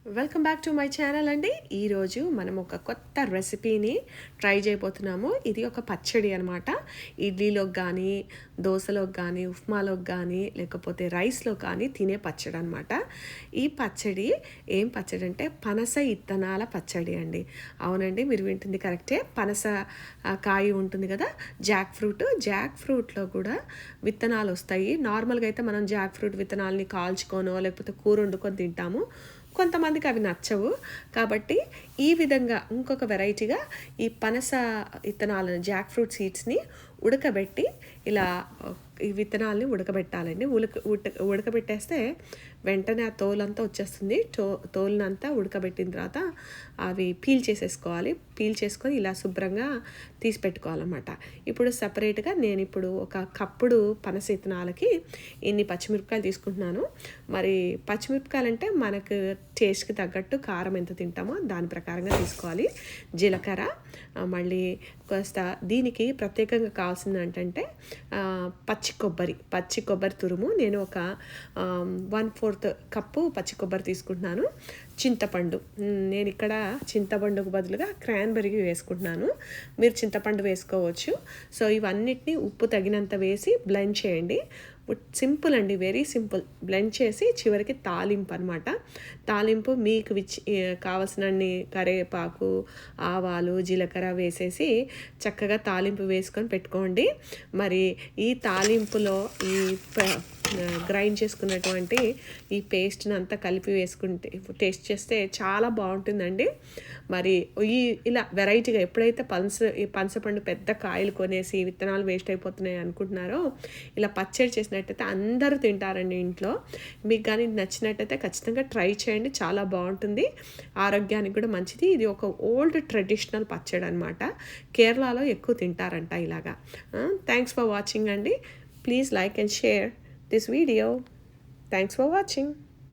Welcome back to my channel అండి. ఈరోజు మనం ఒక కొత్త రెసిపీని ట్రై చేయబోతున్నాము. ఇది ఒక పచ్చడి అనమాట. ఇడ్లీలోకి కానీ, దోశలోకి కానీ, ఉప్మాలోకి కానీ, లేకపోతే రైస్లో కానీ తినే పచ్చడి అనమాట. ఈ పచ్చడి ఏం పచ్చడి అంటే పనస ఇత్తనాల పచ్చడి అండి. అవునండి, మీరు వింటుంది కరెక్టే. పనస కాయ ఉంటుంది కదా, జాక్ ఫ్రూట్లో కూడా విత్తనాలు వస్తాయి. నార్మల్గా అయితే మనం జాక్ ఫ్రూట్ విత్తనాలని కాల్చుకోనో లేకపోతే కూర వండుకొని తింటాము. కొంతమందికి అవి నచ్చవు. కాబట్టి ఈ విధంగా ఇంకొక వెరైటీగా ఈ పనస విత్తనాలను జాక్ ఫ్రూట్ సీడ్స్ని ఉడకబెట్టి ఇలా ఈ విత్తనాలని ఉడకబెట్టాలండి. ఉడకబెట్టేస్తే వెంటనే ఆ తోలంతా వచ్చేస్తుంది. తోలునంతా ఉడకబెట్టిన తర్వాత అవి పీల్ చేసేసుకోవాలి. పీల్ చేసుకొని ఇలా శుభ్రంగా తీసి పెట్టుకోవాలన్నమాట. ఇప్పుడు సపరేట్గా నేను ఇప్పుడు ఒక కప్పుడు పనస విత్తనాలకి ఇన్ని పచ్చిమిరపకాయలు తీసుకుంటున్నాను. మరి పచ్చిమిరపకాయలు అంటే మనకు టేస్ట్కి తగ్గట్టు కారం ఎంత తింటామో దాని ప్రకారంగా తీసుకోవాలి. జీలకర్ర, మళ్ళీ కాస్త దీనికి ప్రత్యేకంగా కావాల్సింది ఏంటంటే పచ్చి కొబ్బరి తురుము. నేను ఒక 1/4 కప్పు పచ్చి కొబ్బరి తీసుకుంటున్నాను. చింతపండు, నేను ఇక్కడ చింతపండుకు బదులుగా క్రాన్బెర్రీ వేసుకుంటున్నాను. మీరు చింతపండు వేసుకోవచ్చు. సో ఇవన్నిటిని ఉప్పు తగినంత వేసి బ్లెండ్ చేయండి. సింపుల్ అండి, వెరీ సింపుల్. బ్లెండ్ చేసి చివరికి తాలింపు అనమాట. తాలింపు మీకు కావలసినన్ని కరివేపాకు, ఆవాలు, జీలకర్ర వేసేసి చక్కగా తాలింపు వేసుకొని పెట్టుకోండి. మరి ఈ తాలింపులో ఈ గ్రైండ్ చేసుకున్నటువంటి ఈ పేస్ట్ని అంతా కలిపి వేసుకుంటే టేస్ట్ చేస్తే చాలా బాగుంటుందండి. మరి ఇలా వెరైటీగా ఎప్పుడైతే ఈ పనసపండు పెద్ద కాయలు కొనేసి విత్తనాలు వేస్ట్ అయిపోతున్నాయి అనుకుంటున్నారో, ఇలా పచ్చడి చేసినట్టయితే అందరూ తింటారండి ఇంట్లో. మీకు కానీ నచ్చినట్టయితే ఖచ్చితంగా ట్రై చేయండి, చాలా బాగుంటుంది. ఆరోగ్యానికి కూడా మంచిది. ఇది ఒక ఓల్డ్ ట్రెడిషనల్ పచ్చడి అనమాట. కేరళలో ఎక్కువ తింటారంట ఇలాగా. థ్యాంక్స్ ఫర్ వాచింగ్ అండి. Please like and share this video. Thanks for watching.